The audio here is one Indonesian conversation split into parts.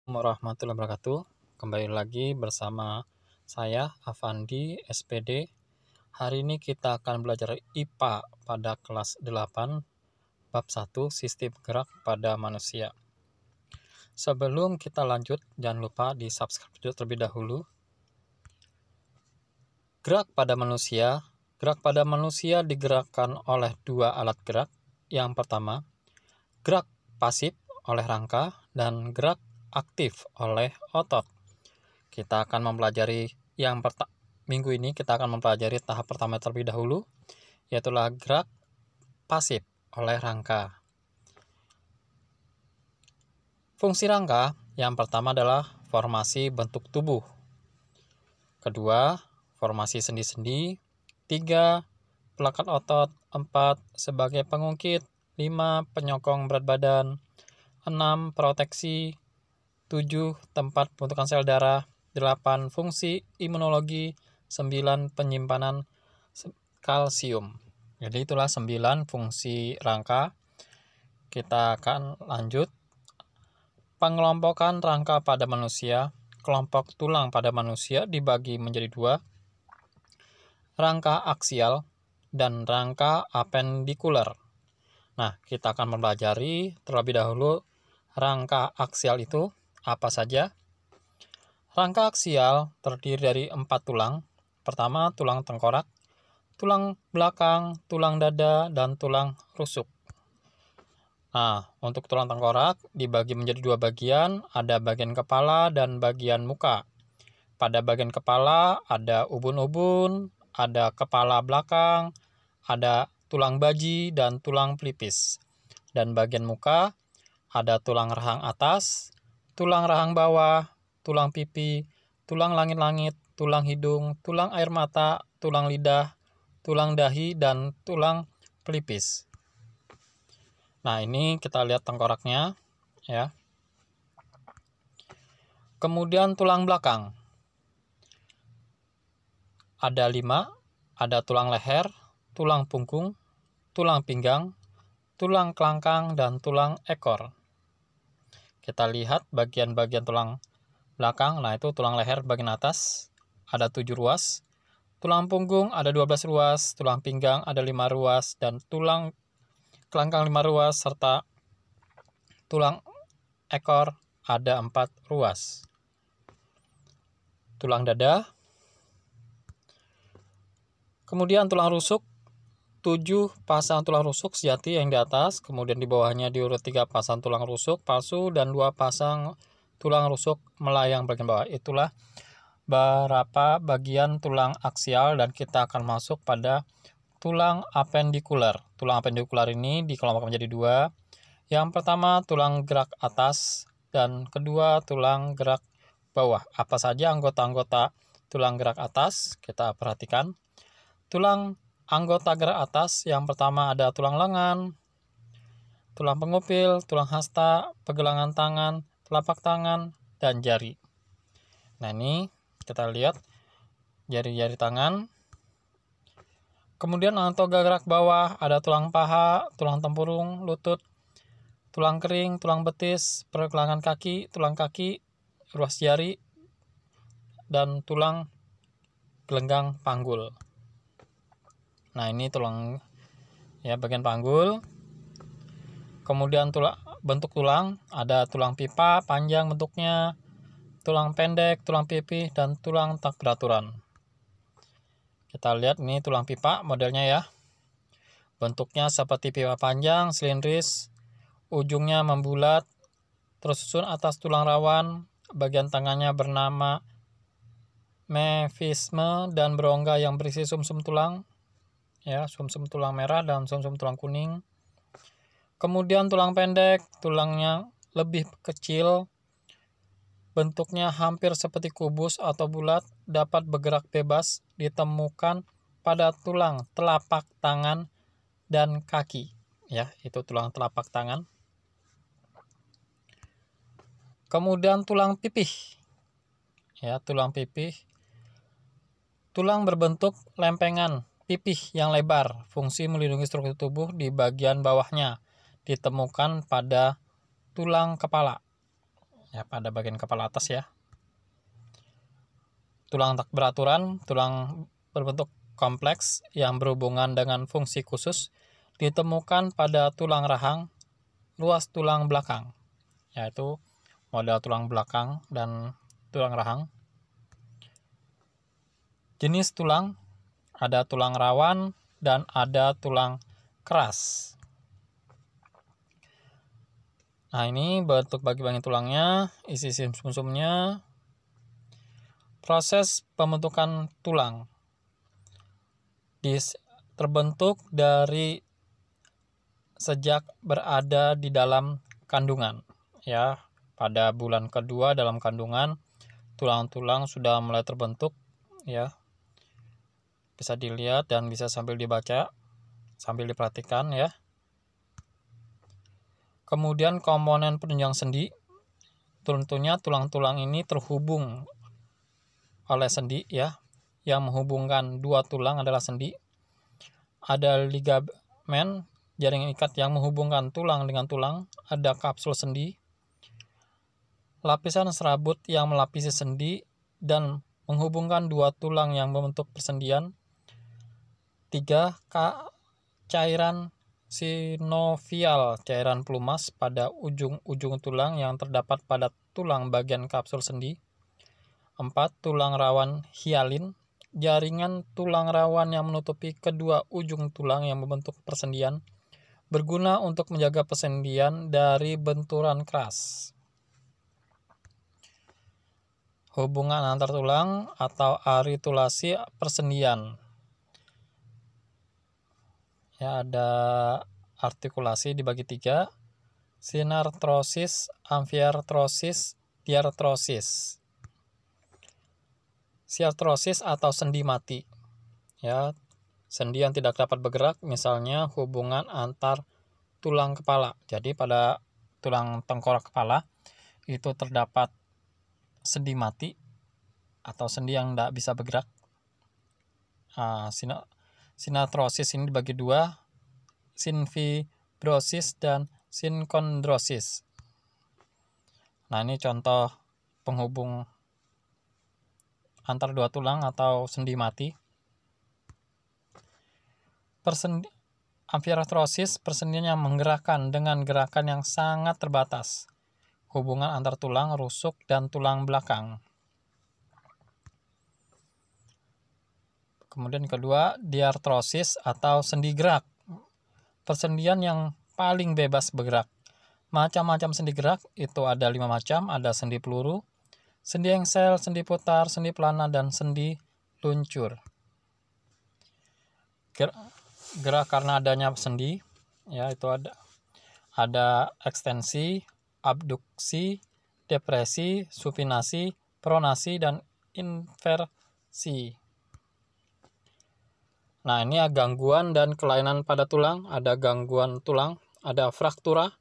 Warahmatullahi wabarakatuh. Kembali lagi bersama saya Afandi SPD. Hari ini kita akan belajar IPA pada kelas 8 bab 1 sistem gerak pada manusia. Sebelum kita lanjut, jangan lupa di subscribe terlebih dahulu. Gerak pada manusia digerakkan oleh dua alat gerak. Yang pertama, gerak pasif oleh rangka dan gerak aktif oleh otot. Kita akan mempelajari minggu ini kita akan mempelajari tahap pertama terlebih dahulu, yaitu gerak pasif oleh rangka. Fungsi rangka yang pertama adalah formasi bentuk tubuh. Kedua, formasi sendi-sendi. 3, pelekat otot. 4, sebagai pengungkit. 5, penyokong berat badan. 6, proteksi. 7, tempat pembentukan sel darah. 8, fungsi imunologi. 9, penyimpanan kalsium. Jadi itulah 9 fungsi rangka. Kita akan lanjut. Pengelompokan rangka pada manusia. Kelompok tulang pada manusia dibagi menjadi 2. Rangka aksial dan rangka apendikuler. Nah, kita akan mempelajari terlebih dahulu rangka aksial itu apa saja? Rangka aksial terdiri dari 4 tulang. Pertama, tulang tengkorak, tulang belakang, tulang dada, dan tulang rusuk. Nah, untuk tulang tengkorak dibagi menjadi 2 bagian, ada bagian kepala dan bagian muka. Pada bagian kepala ada ubun-ubun, ada kepala belakang, ada tulang baji, dan tulang pelipis. Dan bagian muka ada tulang rahang atas, tulang rahang bawah, tulang pipi, tulang langit-langit, tulang hidung, tulang air mata, tulang lidah, tulang dahi, dan tulang pelipis. Nah, ini kita lihat tengkoraknya, ya. Kemudian tulang belakang. Ada 5, ada tulang leher, tulang punggung, tulang pinggang, tulang kelangkang, dan tulang ekor. Kita lihat bagian-bagian tulang belakang. Nah, itu tulang leher bagian atas ada 7 ruas, tulang punggung ada 12 ruas, tulang pinggang ada 5 ruas, dan tulang kelangkang 5 ruas, serta tulang ekor ada 4 ruas. Tulang dada. Kemudian tulang rusuk, 7 pasang tulang rusuk sejati yang di atas, kemudian di bawahnya diurut 3 pasang tulang rusuk palsu dan 2 pasang tulang rusuk melayang bagian bawah. Itulah berapa bagian tulang aksial, dan kita akan masuk pada tulang apendikuler. Tulang apendikuler ini dikelompokkan menjadi 2. Yang pertama tulang gerak atas dan kedua tulang gerak bawah. Apa saja anggota-anggota tulang gerak atas? Kita perhatikan. Tulang anggota gerak atas yang pertama ada tulang lengan, tulang pengupil, tulang hasta, pergelangan tangan, telapak tangan, dan jari. Nah, ini kita lihat jari-jari tangan. Kemudian anggota gerak bawah ada tulang paha, tulang tempurung, lutut, tulang kering, tulang betis, pergelangan kaki, tulang kaki, ruas jari, dan tulang gelenggang panggul. Nah, ini tulang bagian panggul. Kemudian bentuk tulang ada tulang pipa panjang bentuknya, tulang pendek, tulang pipih, dan tulang tak beraturan. Kita lihat ini tulang pipa modelnya ya. Bentuknya seperti pipa panjang, silindris, ujungnya membulat, tersusun atas tulang rawan, bagian tengahnya bernama mefisme dan berongga yang berisi sumsum tulang. Ya, sumsum tulang merah dan sumsum tulang kuning. Kemudian tulang pendek, tulangnya lebih kecil, bentuknya hampir seperti kubus atau bulat, dapat bergerak bebas, ditemukan pada tulang telapak tangan dan kaki. Ya, itu tulang telapak tangan. Kemudian tulang pipih. Ya, tulang pipih. Tulang berbentuk lempengan pipih yang lebar, fungsi melindungi struktur tubuh di bagian bawahnya, ditemukan pada tulang kepala. ya pada bagian kepala atas ya. Tulang tak beraturan, tulang berbentuk kompleks yang berhubungan dengan fungsi khusus ditemukan pada tulang rahang, ruas tulang belakang, yaitu model tulang belakang dan tulang rahang. Jenis tulang, ada tulang rawan dan ada tulang keras. Nah, ini bentuk bagi-bagi tulangnya, isi sumsumnya. Proses pembentukan tulang terbentuk dari sejak berada di dalam kandungan. Ya, pada bulan kedua dalam kandungan, tulang-tulang sudah mulai terbentuk ya. Bisa dilihat dan bisa sambil dibaca, sambil diperhatikan ya. Kemudian komponen penunjang sendi, tentunya tulang-tulang ini terhubung oleh sendi ya. Yang menghubungkan dua tulang adalah sendi. Ada ligamen, jaring ikat yang menghubungkan tulang dengan tulang. Ada kapsul sendi, lapisan serabut yang melapisi sendi dan menghubungkan dua tulang yang membentuk persendian. 3. Cairan sinovial, cairan pelumas pada ujung-ujung tulang yang terdapat pada tulang bagian kapsul sendi. 4. Tulang rawan hialin, jaringan tulang rawan yang menutupi kedua ujung tulang yang membentuk persendian, berguna untuk menjaga persendian dari benturan keras. Hubungan antar tulang atau aritulasi persendian. Ya, ada artikulasi dibagi 3, sinartrosis, amfiartrosis, diartrosis. Siartrosis atau sendi mati. Ya, sendi yang tidak dapat bergerak, misalnya hubungan antar tulang kepala. Jadi pada tulang tengkorak kepala itu terdapat sendi mati atau sendi yang tidak bisa bergerak. Sinartrosis ini dibagi 2, sinfibrosis dan sinkondrosis. Nah, ini contoh penghubung antar dua tulang atau sendi mati. Amfiartrosis, persendian yang menggerakkan dengan gerakan yang sangat terbatas. Hubungan antar tulang rusuk dan tulang belakang. Kemudian kedua, diartrosis atau sendi gerak. Persendian yang paling bebas bergerak. Macam-macam sendi gerak itu ada 5 macam, ada sendi peluru, sendi engsel, sendi putar, sendi pelana, dan sendi luncur. Gerak karena adanya sendi, ya itu ada ekstensi, abduksi, depresi, supinasi, pronasi, dan inversi. Nah, ini gangguan dan kelainan pada tulang. Ada gangguan tulang, ada fraktura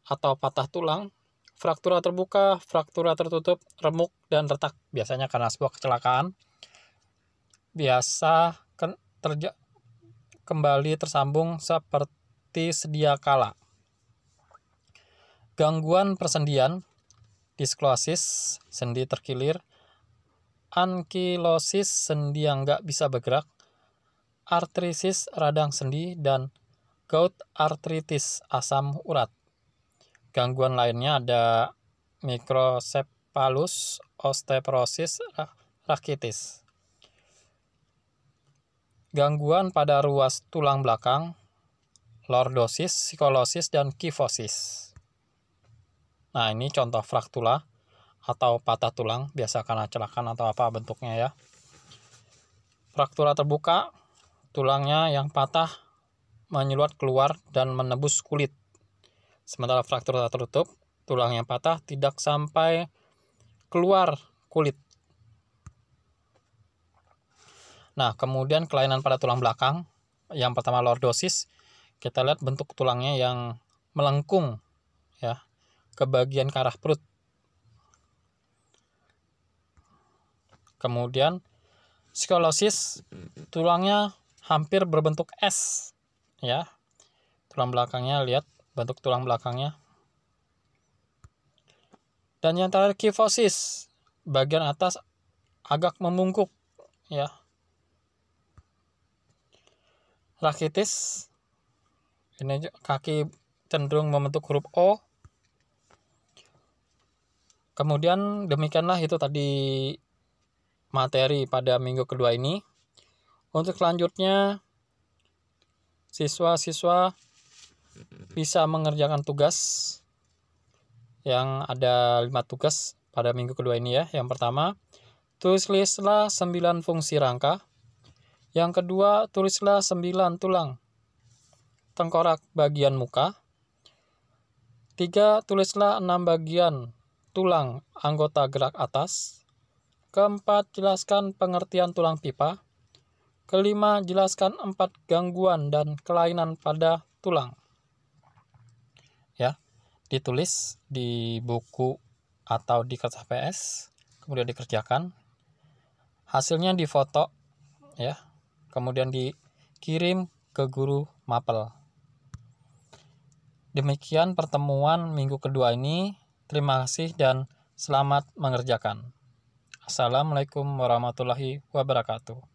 atau patah tulang, fraktura terbuka, fraktura tertutup, remuk, dan retak. Biasanya karena sebuah kecelakaan. Biasa kembali tersambung seperti sedia kala. Gangguan persendian, disklosis, sendi terkilir, ankilosis, sendi yang nggak bisa bergerak, artritis, radang sendi, dan gout artritis, asam urat. Gangguan lainnya ada microcephalus, osteoporosis, rakitis. Gangguan pada ruas tulang belakang, lordosis, skolosis, dan kifosis. Nah, ini contoh fraktula atau patah tulang, biasa karena kecelakaan atau apa bentuknya ya. Fraktura terbuka, tulangnya yang patah menyeluat keluar dan menembus kulit. Sementara fraktura tertutup, tulang yang patah tidak sampai keluar kulit. Nah, kemudian kelainan pada tulang belakang. Yang pertama lordosis, kita lihat bentuk tulangnya yang melengkung ya ke bagian ke arah perut. Kemudian skolosis, tulangnya hampir berbentuk S ya. Tulang belakangnya, lihat bentuk tulang belakangnya. Dan yang terakhir kifosis, bagian atas agak membungkuk ya. Rakitis, ini kaki cenderung membentuk huruf O. Kemudian demikianlah itu tadi materi pada minggu kedua ini. Untuk selanjutnya siswa-siswa bisa mengerjakan tugas yang ada 5 tugas pada minggu kedua ini ya. Yang pertama, tulislah 9 fungsi rangka. Yang kedua, tulislah 9 tulang tengkorak bagian muka. 3, tulislah 6 bagian tulang anggota gerak atas. Keempat, jelaskan pengertian tulang pipa. Kelima, jelaskan 4 gangguan dan kelainan pada tulang. Ya, ditulis di buku atau di kertas PS, kemudian dikerjakan. Hasilnya difoto ya, kemudian dikirim ke guru mapel. Demikian pertemuan minggu kedua ini. Terima kasih dan selamat mengerjakan. Assalamualaikum warahmatullahi wabarakatuh.